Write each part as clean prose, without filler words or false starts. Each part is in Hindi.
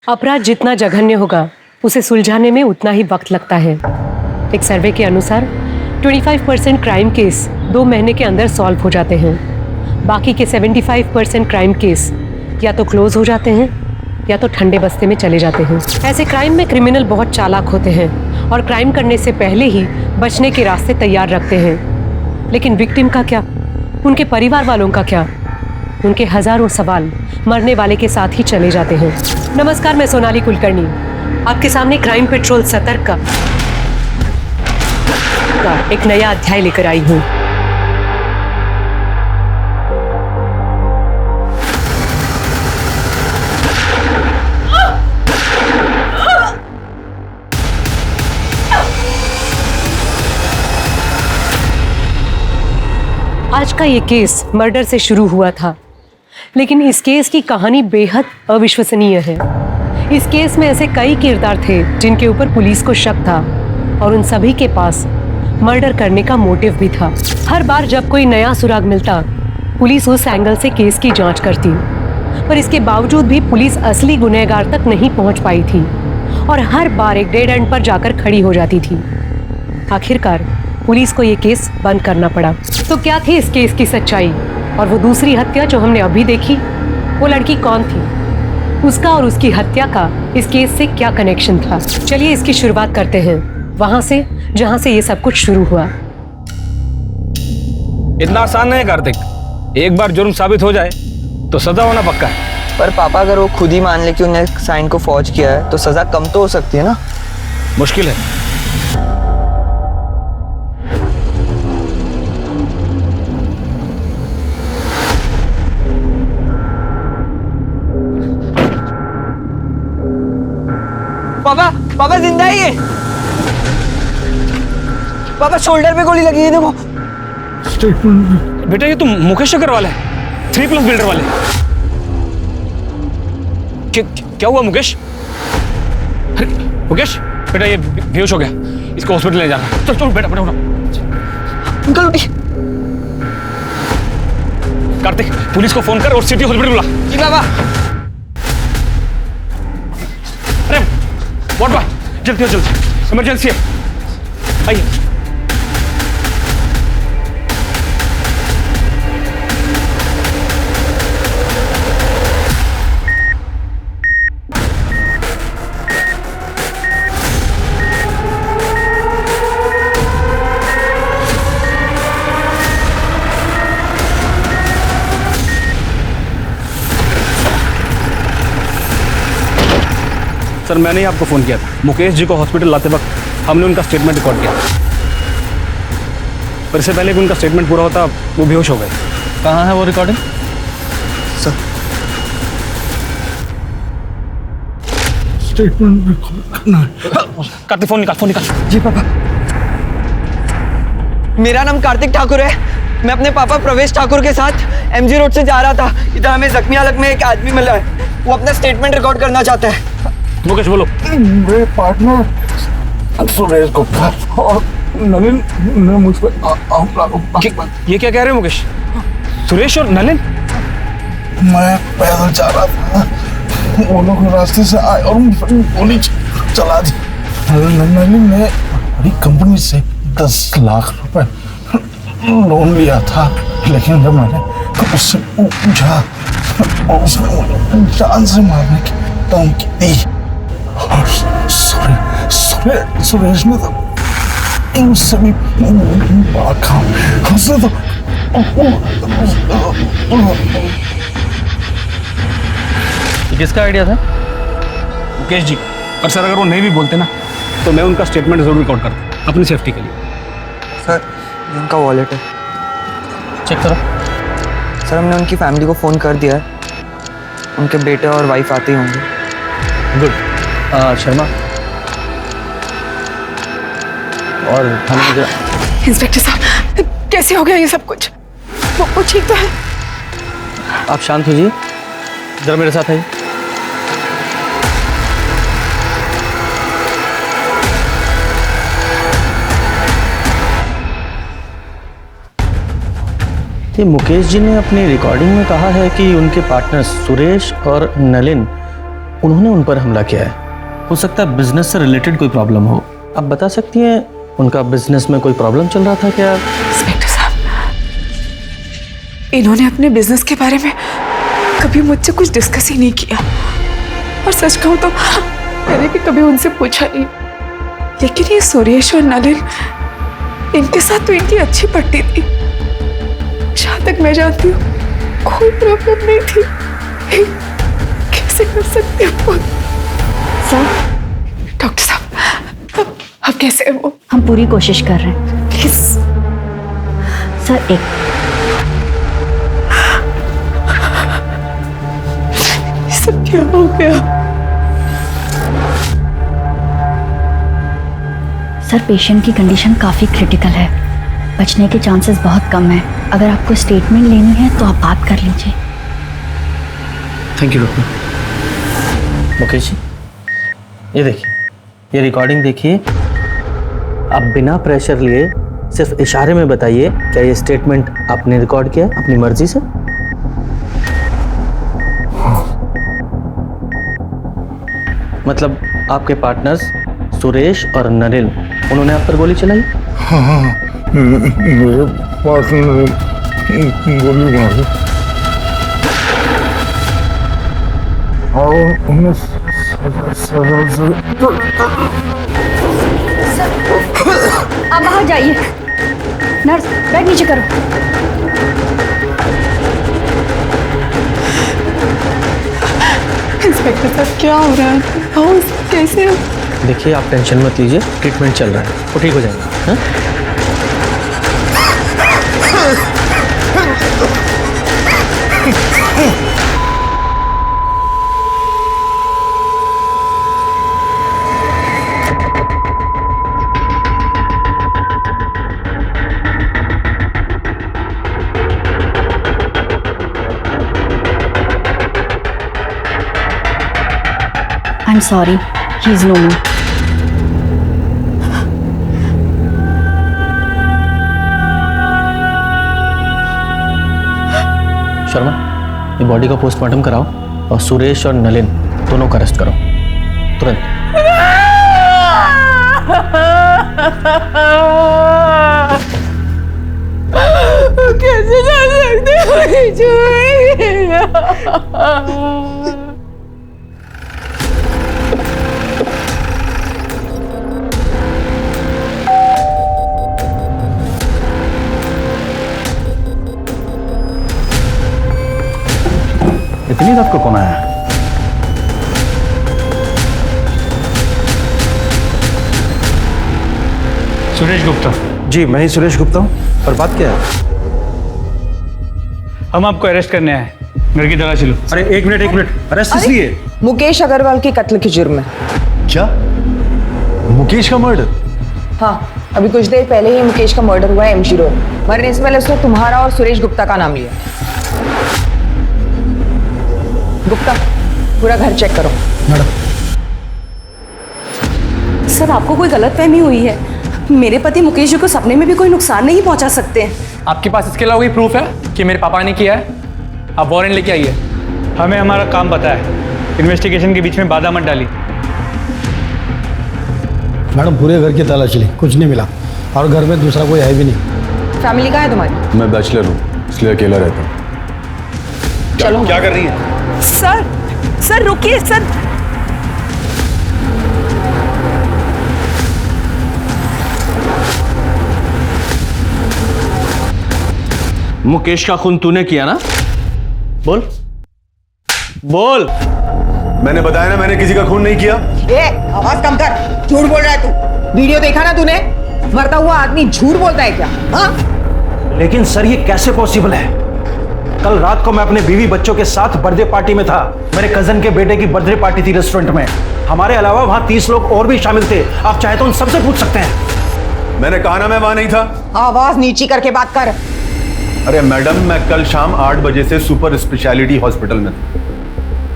अपराध जितना जघन्य होगा उसे सुलझाने में उतना ही वक्त लगता है। एक सर्वे के अनुसार 25% क्राइम केस 2 महीने के अंदर सॉल्व हो जाते हैं। बाकी के 75% क्राइम केस या तो क्लोज हो जाते हैं या तो ठंडे बस्ते में चले जाते हैं। ऐसे क्राइम में क्रिमिनल बहुत चालाक होते हैं और क्राइम करने से पहले ही बचने के रास्ते तैयार रखते हैं। लेकिन विक्टिम का क्या, उनके परिवार वालों का क्या? उनके हजारों सवाल मरने वाले के साथ ही चले जाते हैं। नमस्कार, मैं सोनाली कुलकर्णी आपके सामने क्राइम पेट्रोल सतर्क का एक नया अध्याय लेकर आई हूँ। आज का ये केस मर्डर से शुरू हुआ था, लेकिन इस केस की कहानी बेहद अविश्वसनीय है। इस केस में ऐसे कई किरदार थे जिनके ऊपर पुलिस को शक था और उन सभी के पास मर्डर करने का मोटिव भी था। हर बार जब कोई नया सुराग मिलता, पुलिस उस एंगल से केस की जांच करती, पर इसके बावजूद भी पुलिस असली गुनहगार तक नहीं पहुंच पाई थी और हर बार एक डेड एंड पर जाकर खड़ी हो जाती थी। आखिरकार पुलिस को ये केस बंद करना पड़ा। तो क्या थी इस केस की सच्चाई, और वो दूसरी हत्या जो हमने अभी देखी, वो लड़की कौन थी? उसका और उसकी हत्या का इस केस से क्या कनेक्शन था? चलिए इसकी शुरुआत करते हैं वहां से जहां से ये सब कुछ शुरू हुआ। इतना आसान नहीं है कार्तिक। एक बार जुर्म साबित हो जाए तो सजा होना पक्का है। पर पापा, अगर वो खुद ही मान ले कि उन्हें साइन को फॉर्ज किया है तो सजा कम तो हो सकती है ना? मुश्किल है। पापा, पापा जिंदा ही है। पापा शोल्डर पे गोली लगी है, देखो। बेटा ये तो मुकेश अग्रवाल है, 3+ बिल्डर वाले। क्या हुआ मुकेश? अरे मुकेश बेटा, ये बेहोश हो गया, इसको हॉस्पिटल ले जाना। चल चल बेटा, बेटा उठो। अंकल उठी। कार्तिक, पुलिस को फोन कर और सिटी हॉस्पिटल बुला। जी पापा। अरे व्हाट बॉय, जल्दी जल्दी, इमरजेंसी है, आइए। सर, मैंने ही आपको फोन किया था। मुकेश जी को हॉस्पिटल लाते वक्त हमने उनका स्टेटमेंट रिकॉर्ड किया, पर इससे पहले कि उनका स्टेटमेंट पूरा होता वो बेहोश हो गए। कहाँ है वो रिकॉर्डिंग? सर, स्टेटमेंट रिकॉर्ड करना है। कार्तिक फोन निकाल, फोन निकाल। जी पापा। मेरा नाम कार्तिक ठाकुर है। मैं अपने पापा प्रवेश ठाकुर के साथ MG रोड से जा रहा था। इधर हमें जख्मी हालत में एक आदमी मिला है, वो अपना स्टेटमेंट रिकॉर्ड करना चाहता है। मुकेश बोलो। मेरे पार्टनर सुरेश गुप्ता और नलिन ने मुझ पर ये क्या कह रहे हो मुकेश? सुरेश और नलिन? मैं पैदल जा रहा था, वो लोग रास्ते से आए और मुझ पर गोली चला दी। नलिन ने बड़ी कंपनी से 10 लाख रुपए लोन लिया था, लेकिन जब मैंने उससे पूछा, उसने जान से मारने की धमकी दी। और सुरेश ने तो उससे भी बड़ा काम, उसने तो किसका आइडिया था? मुकेश जी। और सर, अगर वो नहीं भी बोलते ना तो मैं उनका स्टेटमेंट जरूर रिकॉर्ड करता, अपनी सेफ्टी के लिए। सर, ये उनका वॉलेट है, चेक करो। सर हमने उनकी फैमिली को फ़ोन कर दिया है, उनके बेटे और वाइफ आते ही होंगे। गुड। शर्मा और इंस्पेक्टर साहब, कैसे हो गया ये सब कुछ? वो ठीक तो है? आप शांत हो जाइए, जरा मेरे साथ आइए। कि मुकेश जी ने अपनी रिकॉर्डिंग में कहा है कि उनके पार्टनर सुरेश और नलिन उन्होंने उन पर हमला किया है। हो सकता है बिजनेस से रिलेटेड कोई प्रॉब्लम हो। आप बता सकती हैं उनका बिजनेस में कोई प्रॉब्लम चल रहा था क्या? इंस्पेक्टर साहब, इन्होंने अपने बिजनेस के बारे में कभी मुझसे कुछ डिस्कस ही नहीं किया, और सच कहूं तो मैंने भी कभी उनसे पूछा नहीं। लेकिन ये सुरेश और नलिन, इनके साथ तो इनकी अच्छी पट्टी थी। जहां तक मैं जानती हूँ कोई प्रॉब्लम नहीं थी। कैसे कर सकते हो सर? डॉक्टर साहब, अब कैसे है वो? हम पूरी कोशिश कर रहे हैं। प्लीज सर एक ये सब क्या हो गया? सर, पेशेंट की कंडीशन काफ़ी क्रिटिकल है, बचने के चांसेस बहुत कम है। अगर आपको स्टेटमेंट लेनी है तो आप बात कर लीजिए। Thank you doctor. Mukesh ji, ये देखिए, ये रिकॉर्डिंग देखिए। आप बिना प्रेशर लिए सिर्फ इशारे में बताइए, क्या ये स्टेटमेंट आपने रिकॉर्ड किया अपनी मर्जी से? मतलब आपके पार्टनर्स सुरेश और नलिन, उन्होंने आप पर गोली चलाई? हाँ, मेरे पार्टनर ने गोली मारी और उन्हें आप बाहर जाइए। नर्स, बैग नीचे करो। इंस्पेक्टर साहब, क्या हो रहा है? कैसे? देखिए, आप टेंशन मत लीजिए, ट्रीटमेंट चल रहा है, वो ठीक हो जाएगा। हाँ? I'm sorry, he's no more. Sharma, ये बॉडी का पोस्टमार्टम कराओ और सुरेश और नलिन दोनों को अरेस्ट करो तुरंत। कैसे जा सकते हो? इतनी रात को कौन आया? सुरेश गुप्ता। जी, मैं ही सुरेश गुप्ता हूँ। पर बात क्या है? हम आपको अरेस्ट करने आए, घर की तलाशी लो। अरे एक मिनट, अरेस्ट किस लिए? मुकेश अग्रवाल की कत्ल के जुर्म में। क्या? मुकेश का मर्डर? हाँ, अभी कुछ देर पहले ही मुकेश का मर्डर हुआ है एमजी रोड। मरने से पहले उसने तुम्हारा और सुरेश गुप्ता का नाम लिया। गुप्ता, पूरा घर चेक करो। मैडम। सर, आपको कोई गलतफहमी हुई है। मेरे पति मुकेश जी को सपने में भी कोई नुकसान नहीं पहुंचा सकते हैं। आपके पास इसके अलावा कोई प्रूफ है कि मेरे पापा ने किया है? आप वारंट लेके आइए। हमें हमारा काम पता है, इन्वेस्टिगेशन के बीच में बाधा मत डाली। मैडम, पूरे घर की तलाशी ली, कुछ नहीं मिला, और घर में दूसरा कोई है भी नहीं। फैमिली कहाँ है तुम्हारी? मैं बैचलर हूँ, इसलिए अकेला रहता हूँ। चलो। क्या कर रही है? सर रुकिए सर। मुकेश का खून तूने किया ना? बोल बोल। मैंने बताया ना, मैंने किसी का खून नहीं किया। आवाज कम कर, झूठ बोल रहा है तू। वीडियो देखा ना तूने? मरता हुआ आदमी झूठ बोलता है क्या? हाँ? लेकिन सर, ये कैसे पॉसिबल है? कल रात को मैं अपने बीवी बच्चों के साथ बर्थडे पार्टी में था। मेरे कजन के बेटे की बर्थडे पार्टी थी रेस्टोरेंट में। हमारे अलावा वहां 30 लोग और भी शामिल थे। आप चाहे तो उन सबसे पूछ सकते हैं। मैंने कहा ना मैं वहां नहीं था। आवाज नीची करके बात कर। अरे मैडम, मैं कल शाम 8 बजे से सुपर स्पेशलिटी हॉस्पिटल में था।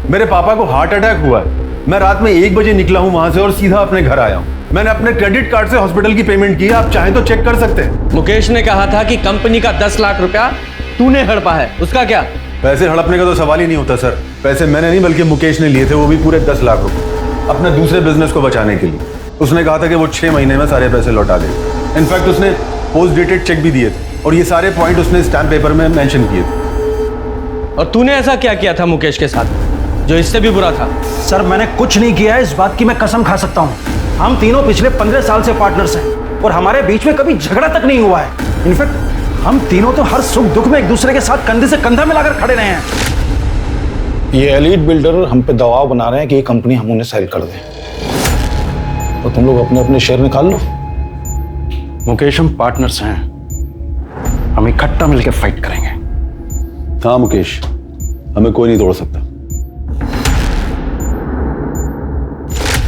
मेरे पापा को हार्ट अटैक हुआ है। मैं रात में 1 बजे निकला हूं वहां से और सीधा अपने घर आया हूं। मैंने अपने क्रेडिट कार्ड से हॉस्पिटल की पेमेंट की। आप चाहें तो चेक कर सकते हैं। मुकेश ने कहा था कि कंपनी का 10 लाख रुपया तूने हड़पा है, उसका क्या? पैसे हड़पने का तो सवाल ही नहीं होता सर। पैसे मैंने नहीं बल्कि मुकेश ने लिए थे, वो भी पूरे 10 लाख रुपए अपने दूसरे बिजनेस को बचाने के लिए। उसने कहा था कि वो 6 महीने में सारे पैसे लौटा देगा। इनफैक्ट उसने पोस्ट डेटेड चेक भी दिए थे और ये सारे पॉइंट उसने स्टैम्प पेपर में मेंशन किए थे। और तूने ऐसा क्या किया था मुकेश के साथ जो इससे भी बुरा था? सर मैंने कुछ नहीं किया है, इस बात की मैं कसम खा सकता हूँ। हम तीनों पिछले 15 साल से पार्टनर्स हैं और हमारे बीच में कभी झगड़ा तक नहीं हुआ है। इनफैक्ट हम तीनों तो हर सुख दुख में एक दूसरे के साथ कंधे से कंधा मिलाकर खड़े रहे हैं। ये एलीट बिल्डर हम पे दबाव बना रहे हैं कि ये कंपनी हम उन्हें सेल कर दें, तो तुम लोग अपने अपने शेयर निकाल लो। मुकेश हम पार्टनर्स हैं, हम इकट्ठा मिलकर फाइट करेंगे। हाँ मुकेश, हमें कोई नहीं तोड़ सकता।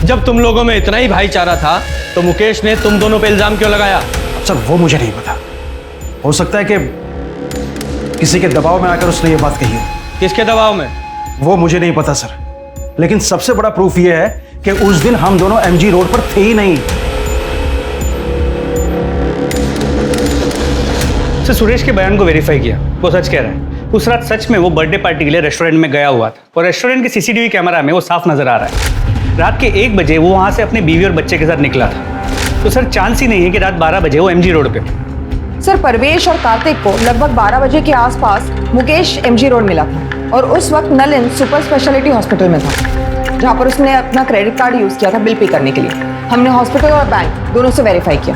जब तुम लोगों में इतना ही भाईचारा था तो मुकेश ने तुम दोनों पे इल्जाम क्यों लगाया? सर वो मुझे नहीं पता, हो सकता है कि किसी के दबाव में आकर उसने ये बात कही हो। किसके दबाव में? वो मुझे नहीं पता सर, लेकिन सबसे बड़ा प्रूफ ये है कि उस दिन हम दोनों एमजी रोड पर थे ही नहीं। सर सुरेश के बयान को वेरीफाई किया, वो सच कह रहा है। उस रात सच में वो बर्थडे पार्टी के लिए रेस्टोरेंट में गया हुआ था और रेस्टोरेंट के सीसीटीवी कैमरा में वो साफ नजर आ रहा है। रात के 1 बजे वो वहां से अपनी बीवी और बच्चे के साथ निकला था, तो सर चांस ही नहीं है कि रात 12 बजे वो एमजी रोड पे। सर परवेश और कार्तिक को लगभग 12 बजे के आसपास मुकेश एमजी रोड मिला था और उस वक्त नलिन सुपर स्पेशलिटी हॉस्पिटल में था, जहां पर उसने अपना क्रेडिट कार्ड यूज किया था बिल पे करने के लिए। हमने हॉस्पिटल और बैंक दोनों से वेरीफाई किया,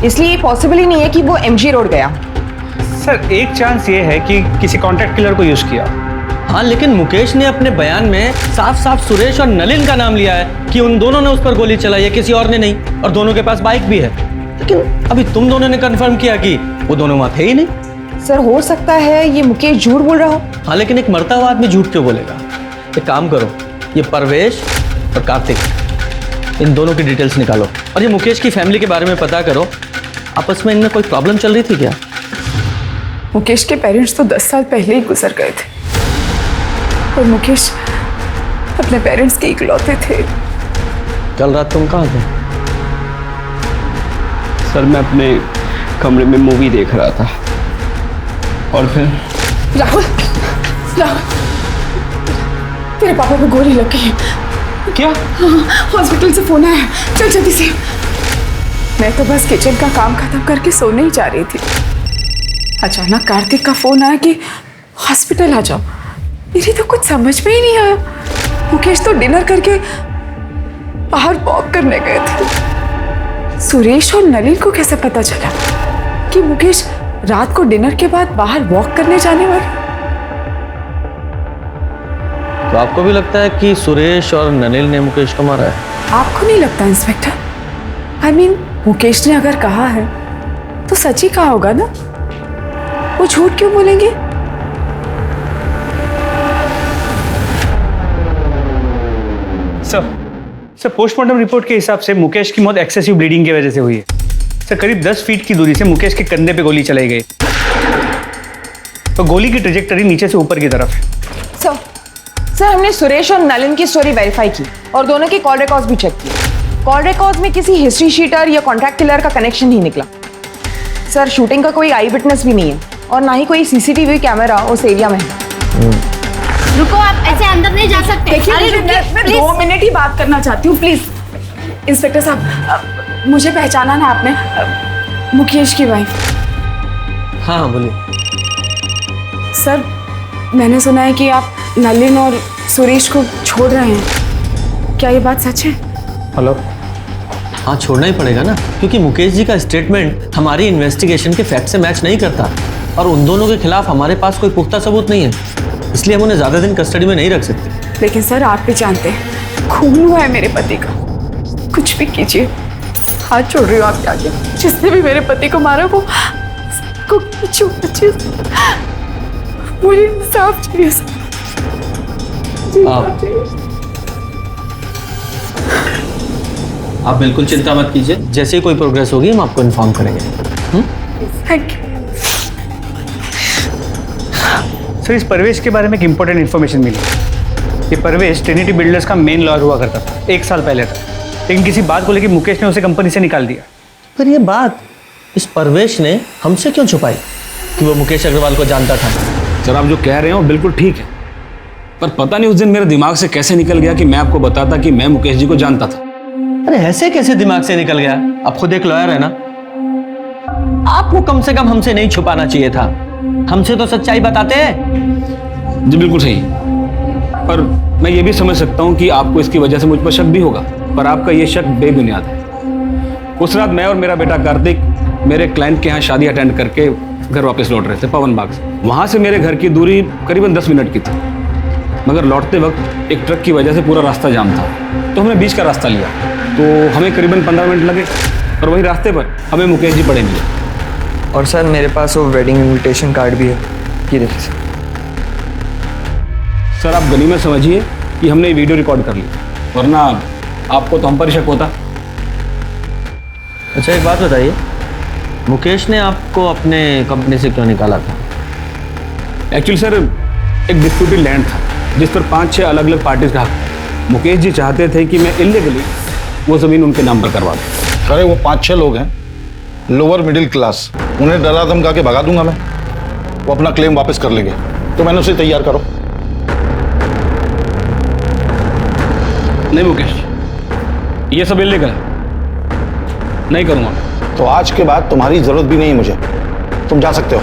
इसलिए पॉसिबल ही नहीं है कि वो एमजी रोड गया। सर एक चांस ये है कि किसी कॉन्ट्रैक्ट किलर को यूज किया। हाँ लेकिन मुकेश ने अपने बयान में साफ साफ सुरेश और नलिन का नाम लिया है कि उन दोनों ने उस पर गोली चलाई है, किसी और ने नहीं, और दोनों के पास बाइक भी है। लेकिन अभी तुम दोनों ने कंफर्म किया कि वो दोनों वहां थे ही नहीं। सर हो सकता है ये मुकेश झूठ बोल रहा हो। हाँ लेकिन एक मरता हुआ आदमी झूठ क्यों बोलेगा? एक काम करो, ये परवेश और कार्तिक इन दोनों की डिटेल्स निकालो और ये मुकेश की फैमिली के बारे में पता करो। आपस में इनमें कोई प्रॉब्लम चल रही थी क्या? मुकेश के पेरेंट्स तो 10 साल पहले ही गुजर गए थे और मुकेश अपने पेरेंट्स के इकलौते थे। कल रात तुम कहाँ थे? सर मैं अपने कमरे में मूवी देख रहा था और फिर राहुल, राहुल तेरे पापा को गोली लग गई। क्या? हॉस्पिटल से फोन आया, चल जल्दी से। मैं तो बस किचन का काम खत्म करके सोने ही जा रही थी, अचानक कार्तिक का फोन आया कि हॉस्पिटल आ जाओ। मेरी तो कुछ समझ में ही नहीं आया। मुकेश तो डिनर करके बाहर वॉक करने गए थे। सुरेश और नलिन को कैसे पता चला कि मुकेश रात को डिनर के बाद बाहर वॉक करने जाने वाले? तो आपको भी लगता है कि सुरेश और नलिन ने मुकेश को मारा है? आपको नहीं लगता इंस्पेक्टर? I mean, मुकेश ने अगर कहा है तो सच ही कहा होगा ना, वो झूठ क्यों बोलेंगे? सर पोस्टमार्टम रिपोर्ट के हिसाब से मुकेश की मौत एक्सेसिव ब्लीडिंग की वजह से हुई है। सर करीब 10 फीट की दूरी से मुकेश के कंधे पे गोली चलाई गई, तो गोली की ट्रेजेक्टरी नीचे से ऊपर की तरफ है। सर हमने सुरेश और नलिन की स्टोरी वेरीफाई की और दोनों के कॉल रिकॉर्ड्स भी चेक किए। कॉल रिकॉर्ड्स में किसी हिस्ट्री शीटर या कॉन्ट्रैक्ट किलर का कनेक्शन नहीं निकला। सर शूटिंग का कोई आई विटनेस भी नहीं है और ना ही कोई सीसीटीवी कैमरा उस एरिया में है। रुको, आप ऐसे अंदर नहीं जा सकते। देखिए मैं 2 मिनट ही बात करना चाहती हूँ प्लीज। इंस्पेक्टर साहब मुझे पहचाना ना आपने? मुकेश की वाइफ। हाँ बोलिए। सर मैंने सुना है कि आप नलिन और सुरेश को छोड़ रहे हैं, क्या ये बात सच है? हेलो। हाँ छोड़ना ही पड़ेगा ना, क्योंकि मुकेश जी का स्टेटमेंट हमारी इन्वेस्टिगेशन के फैक्ट से मैच नहीं करता और उन दोनों के खिलाफ हमारे पास कोई पुख्ता सबूत नहीं है, इसलिए हम उन्हें ज्यादा दिन कस्टडी में नहीं रख सकते। लेकिन सर आप भी जानते हैं खून हुआ है मेरे पति का, कुछ भी कीजिए, हाथ छोड़ रही हूँ आपके आगे। जिसने भी मेरे पति को मारा वो मुझे इंसाफ चाहिए। आप बिल्कुल चिंता मत कीजिए, जैसे ही कोई प्रोग्रेस होगी हम आपको इन्फॉर्म करेंगे। Thank you. सर इस परवेश के बारे में एक इंपॉर्टेंट इन्फॉर्मेशन मिली। ये परवेश ट्रिनिटी बिल्डर्स का मेन लॉयर हुआ करता था, 1 साल पहले था, लेकिन किसी बात को लेकर मुकेश ने उसे कंपनी से निकाल दिया। पर ये बात इस परवेश ने हमसे क्यों छुपाई कि वो मुकेश अग्रवाल को जानता था? सर आप जो कह रहे हो बिल्कुल ठीक है, पर पता नहीं उस दिन मेरे दिमाग से कैसे निकल गया कि मैं आपको बताता कि मैं मुकेश जी को जानता था। अरे ऐसे कैसे दिमाग से निकल गया? आप खुद एक लॉयर है ना, आपको कम से कम हमसे नहीं छुपाना चाहिए था। हमसे तो सच्चाई बताते हैं। जी बिल्कुल सही, पर मैं ये भी समझ सकता हूँ कि आपको इसकी वजह से मुझ पर शक भी होगा, पर आपका ये शक बेबुनियाद है। उस रात मैं और मेरा बेटा कार्तिक मेरे क्लाइंट के यहाँ शादी अटेंड करके घर वापस लौट रहे थे पवन बाग से। वहाँ से मेरे घर की दूरी करीबन 10 मिनट की थी, मगर लौटते वक्त एक ट्रक की वजह से पूरा रास्ता जाम था, तो हमने बीच का रास्ता लिया। तो हमें करीबन 15 मिनट लगे और वही रास्ते पर हमें मुकेश जी पड़े मिले। और सर मेरे पास वो वेडिंग इनविटेशन कार्ड भी है, ये देखिए सर। सर आप गनीमत समझिए कि हमने ये वीडियो रिकॉर्ड कर ली, वरना आपको तो हम पर शक होता। अच्छा एक बात बताइए, मुकेश ने आपको अपने कंपनी से क्यों निकाला था? एक्चुअली सर एक डिस्प्यूटेड लैंड था जिस पर 5-6 अलग अलग पार्टीज का हक था। मुकेश जी चाहते थे कि मैं इलीगली वो ज़मीन उनके नाम पर करवा दूँ। अरे वो 5-6 लोग हैं, लोअर मिडिल क्लास, उन्हें डरा धमका के भगा दूंगा मैं। वो अपना क्लेम वापस कर लेंगे, तो मैंने उसे तैयार करो। नहीं मुकेश, ये सब इलीगल है, नहीं करूँगा। तो आज के बाद तुम्हारी जरूरत भी नहीं मुझे, तुम जा सकते हो।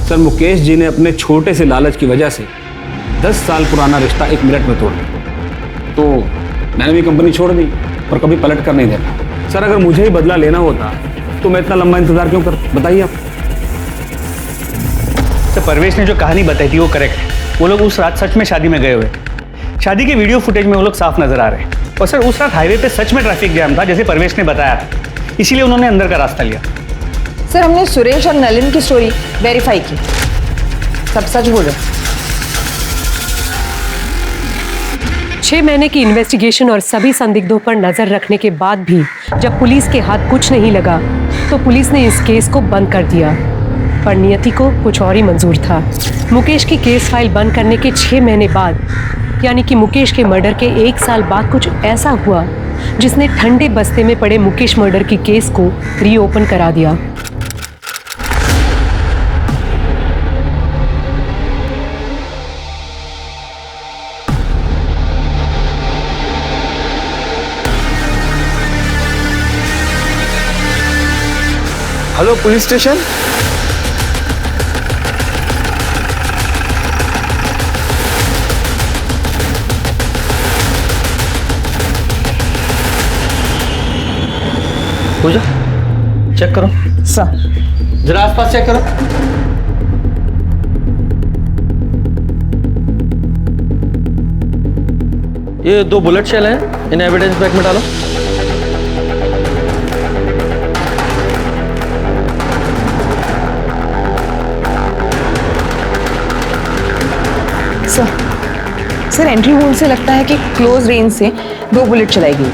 सर मुकेश जी ने अपने छोटे से लालच की वजह से 10 साल पुराना रिश्ता 1 मिनट में तोड़ दिया, तो मैंने भी कंपनी छोड़ दी और कभी पलट कर नहीं देखा। सर अगर मुझे ही बदला लेना होता तो मैं इतना लंबा इंतजार क्यों कर, बताइए आप। तो परवेश ने जो कहानी बताई थी वो करेक्ट है। वो लोग उस रात सच में शादी में गए हुए, शादी के वीडियो फुटेज में वो लोग साफ नजर आ रहे हैं। और सर उस रात हाईवे पे सच में ट्रैफिक जैम था जैसे परवेश ने बताया था, इसीलिए उन्होंने अंदर का रास्ता लिया। सर हमने सुरेश और नलिन की स्टोरी वेरीफाई की, सब सच बोल रहे। 6 महीने की इन्वेस्टिगेशन और सभी संदिग्धों पर नजर रखने के बाद भी जब पुलिस के हाथ कुछ नहीं लगा तो पुलिस ने इस केस को बंद कर दिया। पर नियति को कुछ और ही मंजूर था। मुकेश की केस फाइल बंद करने के 6 महीने बाद, यानी कि मुकेश के मर्डर के 1 साल बाद कुछ ऐसा हुआ जिसने ठंडे बस्ते में पड़े मुकेश मर्डर की केस को रीओपन करा दिया। Hello police station. Pooja check करो सर। जरा आसपास चेक करो। ये 2 बुलेट शेल हैं, इन एविडेंस बैग में डालो। सर एंट्री होल से लगता है कि क्लोज रेंज से 2 बुलेट चलाई गई।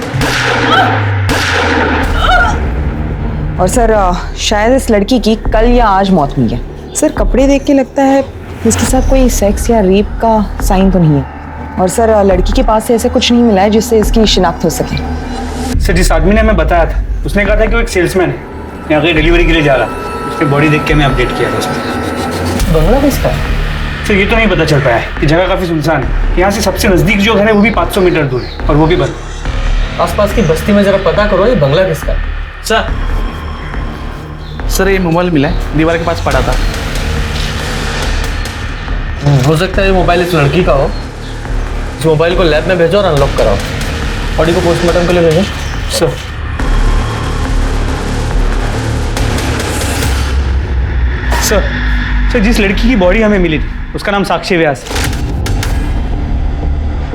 और सर शायद इस लड़की की कल या आज मौत हुई है। सर कपड़े देख के लगता है इसके साथ कोई सेक्स या रेप का साइन तो नहीं है। और सर लड़की के पास से ऐसे कुछ नहीं मिला है जिससे इसकी शिनाख्त हो सके। सर जिस आदमी ने हमें बताया था उसने कहा था कि वो एक सेल्समैन है, यहाँ कहीं डिलीवरी के लिए जा रहा। उसकी बॉडी देख के मैं अपडेट किया था उसमें। बंगला किसका है? सर ये तो नहीं पता चल पाया है कि जगह काफ़ी सुनसान है। यहाँ से सबसे नज़दीक जो घर है वो भी 500 मीटर दूर है और वो भी बंद। आसपास की बस्ती में जरा पता करो ये बंगला किसका है। सर ये मोबाइल मिला है, दीवार के पास पड़ा था। हो सकता है ये मोबाइल इस लड़की का हो। इस मोबाइल को लैब में भेजो और अनलॉक कराओ। बॉडी को पोस्टमार्टम के लिए भेजो। सर सर जिस लड़की की बॉडी हमें मिली थी उसका नाम साक्षी व्यास है।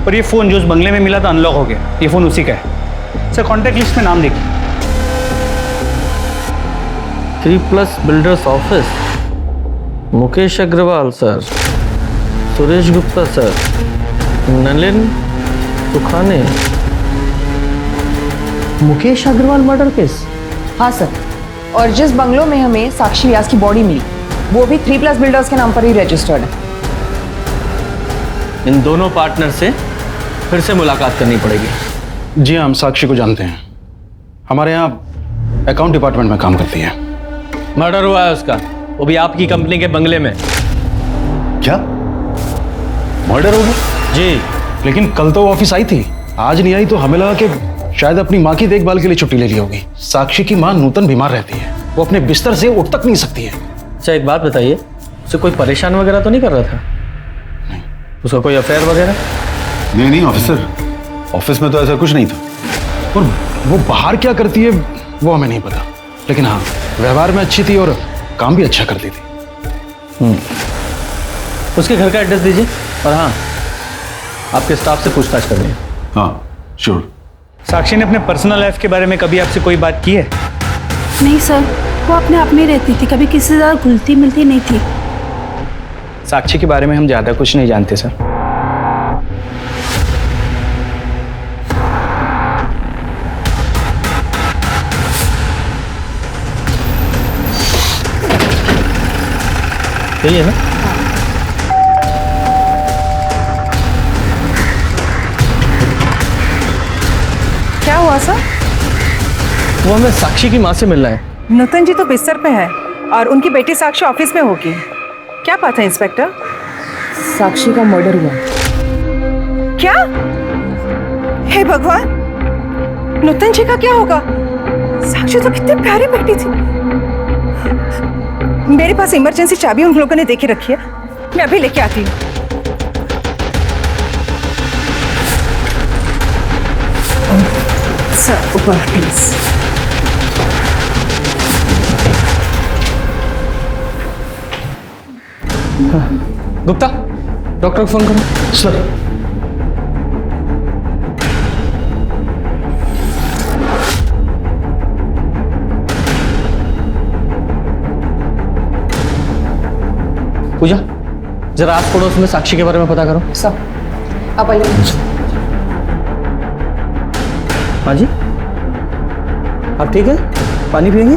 और ये फ़ोन जो उस बंगले में मिला था अनलॉक हो गया, ये फ़ोन उसी का है। सर कॉन्टैक्ट लिस्ट में नाम देखिए। 3+ builders office, Mukesh Agarwal sir, Suresh Gupta sir, Nalin Sukhane. Mukesh Agarwal murder case? हाँ सर, और जिस बंगलों में हमें साक्षी व्यास की बॉडी मिली वो भी 3+ बिल्डर्स के नाम पर ही रजिस्टर्ड है। इन दोनों पार्टनर से फिर से मुलाकात करनी पड़ेगी। जी हम साक्षी को जानते हैं, हमारे यहाँ अकाउंट डिपार्टमेंट में काम करती है। मर्डर हुआ है उसका, वो भी आपकी कंपनी के बंगले में। क्या? मर्डर हो गया? जी, लेकिन कल तो वो ऑफिस आई थी, आज नहीं आई, तो हमें लगा कि शायद अपनी माँ की देखभाल के लिए छुट्टी ले ली होगी। साक्षी की माँ नूतन बीमार रहती है, वो अपने बिस्तर से उठ तक नहीं सकती है। अच्छा एक बात बताइए, उसे कोई परेशान वगैरह तो नहीं कर रहा था? नहीं। उसका कोई अफेयर वगैरह? नहीं ऑफिसर, ऑफिस में तो ऐसा कुछ नहीं था। और वो बाहर क्या करती है वो हमें नहीं पता, लेकिन हाँ व्यवहार में अच्छी थी और काम भी अच्छा करती थी। उसके घर का एड्रेस दीजिए, और हाँ आपके स्टाफ से पूछताछ कर लें। हाँ श्योर। साक्षी ने अपने पर्सनल लाइफ के बारे में कभी आपसे कोई बात की है? नहीं सर, वो अपने आप में रहती थी, कभी किसी से ज़्यादा घुलती मिलती नहीं थी। साक्षी के बारे में हम ज़्यादा कुछ नहीं जानते सर। यही है ना? क्या हुआ सर? वो हमें साक्षी की माँ से मिलना है। नूतन जी तो बिस्तर पे है और उनकी बेटी साक्षी ऑफिस में होगी। क्या बात है इंस्पेक्टर? साक्षी का मर्डर हुआ। क्या? हे भगवान, नूतन जी का क्या होगा? साक्षी तो कितनी प्यारी बेटी थी। मेरे पास इमरजेंसी चाबी उन लोगों ने देके रखी है, मैं अभी लेके आती हूँ। सर ऊपर प्लीज। गुप्ता, डॉक्टर को फोन करो। सर पूजा, जरा आस पड़ोस में साक्षी के बारे में पता करो। सब आप आइए। हाँ जी, आप ठीक है? पानी पियेंगे?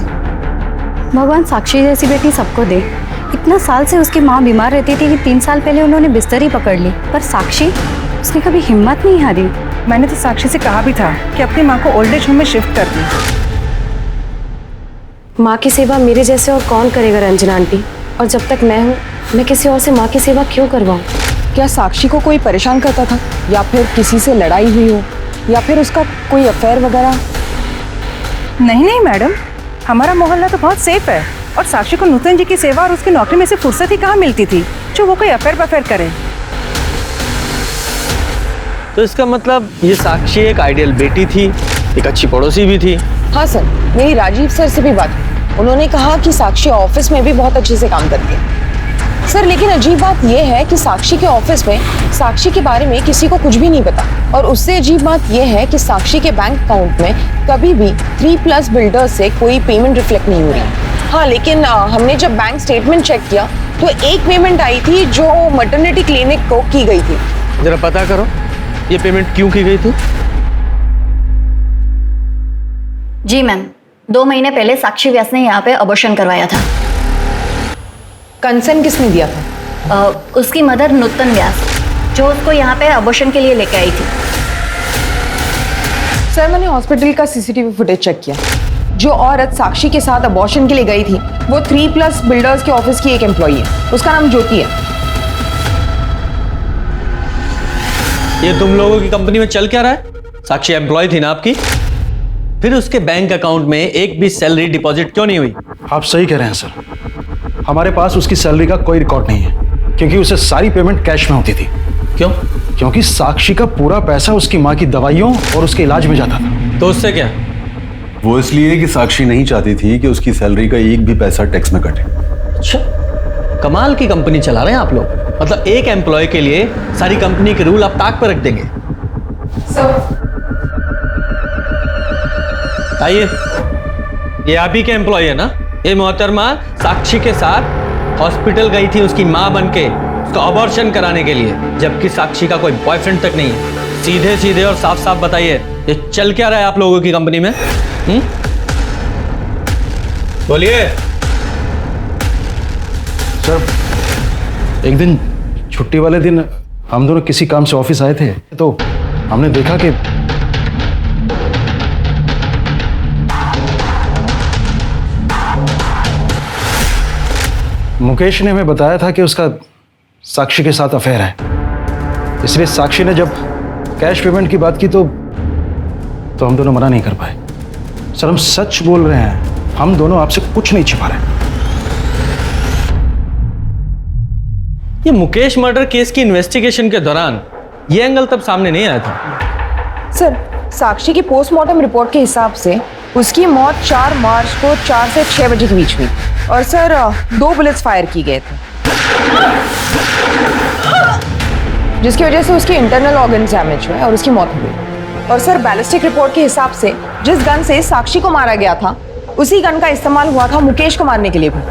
भगवान साक्षी जैसी बेटी सबको दे। इतना साल से उसकी माँ बीमार रहती थी कि 3 साल पहले उन्होंने बिस्तर ही पकड़ ली, पर साक्षी, उसने कभी हिम्मत नहीं हारी। मैंने तो साक्षी से कहा भी था कि अपनी माँ को ओल्ड एज होम में शिफ्ट कर दी। माँ की सेवा मेरे जैसे और कौन करेगा रंजना आंटी? और जब तक मैं हूँ, मैं किसी और से माँ की सेवा क्यों करवाऊँ? क्या साक्षी को कोई परेशान करता था, या फिर किसी से लड़ाई हुई हो, या फिर उसका कोई अफेयर वगैरह? नहीं नहीं मैडम, हमारा मोहल्ला तो बहुत सेफ है और साक्षी को नूतन जी की सेवा और उसकी नौकरी में से फुर्सत ही कहाँ मिलती थी जो वो कोई अफेयर करे। तो इसका मतलब ये साक्षी एक आइडियल बेटी थी, एक अच्छी पड़ोसी भी थी। हाँ सर, मेरी राजीव सर से भी बात हुई। उन्होंने कहा कि साक्षी ऑफिस में भी बहुत अच्छे से काम करती है। सर लेकिन अजीब बात यह है कि साक्षी के ऑफिस में साक्षी के बारे में किसी को कुछ भी नहीं पता, और उससे अजीब बात यह है कि साक्षी के बैंक अकाउंट में कभी भी 3+ बिल्डर्स से कोई पेमेंट रिफ्लेक्ट नहीं हो रही। हाँ लेकिन हमने जब बैंक स्टेटमेंट चेक किया तो एक पेमेंट आई थी जो मैटरनिटी क्लिनिक को की गई थी। जरा पता करो ये पेमेंट क्यों की गई थी। जी मैम, 2 महीने पहले साक्षी व्यास ने यहाँ पे अबॉर्शन करवाया था। कंसर्न किसने दिया था? उसकी मदर नूतन व्यास, जो उसको यहाँ पे अबॉर्शन के लिए लेके आई थी। सर मैंने हॉस्पिटल का सीसीटीवी फुटेज चेक किया। जो औरत साक्षी के साथ अबॉर्शन के लिए गई थी वो 3+ बिल्डर्स के ऑफिस की एक एम्प्लॉई है, उसका नाम ज्योति है। ये तुम लोगों की कंपनी में चल क्या रहा है? साक्षी एम्प्लॉय थी ना आपकी, फिर उसके बैंक अकाउंट में एक भी सैलरी डिपॉजिट क्यों नहीं हुई? आप सही कह रहे हैं सर, हमारे पास उसकी सैलरी का कोई रिकॉर्ड नहीं है, क्योंकि उसे सारी पेमेंट कैश में होती थी। क्यों? क्योंकि साक्षी का पूरा पैसा उसकी माँ की दवाइयों और उसके इलाज में जाता था। तो उससे क्या? वो इसलिए कि साक्षी नहीं चाहती थी कि उसकी सैलरी का एक भी पैसा टैक्स में कटे। अच्छा, कमाल की कंपनी चला रहे हैं आप लोग। मतलब एक एम्प्लॉय के लिए सारी कंपनी के रूल आप ताक पर रख देंगे। आइए, ये आप ही के एम्प्लॉय है ना? ये मोहतरमा साक्षी के साथ हॉस्पिटल गई थी उसकी माँ बनके, उसका अबॉर्शन कराने के लिए, जबकि साक्षी का कोई बॉयफ्रेंड तक नहीं है। सीधे सीधे और साफ साफ बताइए, ये चल क्या रहा है आप लोगों की कंपनी में? बोलिए। सर एक दिन छुट्टी वाले दिन हम दोनों किसी काम से ऑफिस आए थे, तो हमने देखा कि मुकेश ने हमें बताया था कि उसका साक्षी के साथ अफेयर है। इसलिए साक्षी ने जब कैश पेमेंट की बात की तो हम दोनों मना नहीं कर पाए। सर हम सच बोल रहे हैं, हम दोनों आपसे कुछ नहीं छिपा रहे। ये मुकेश मर्डर केस की इन्वेस्टिगेशन के दौरान ये एंगल तब सामने नहीं आया था। सर साक्षी की पोस्टमार्टम रिपोर्ट के हिसाब से उसकी मौत 4 मार्च को 4 से 6 बजे के बीच हुई और सर 2 बुलेट्स फायर किए गए थे, जिसकी वजह से उसकी इंटरनल ऑर्गन डैमेज हुए और उसकी मौत हुई। और सर बैलिस्टिक रिपोर्ट के हिसाब से जिस गन से साक्षी को मारा गया था उसी गन का इस्तेमाल हुआ था मुकेश को मारने के लिए भी।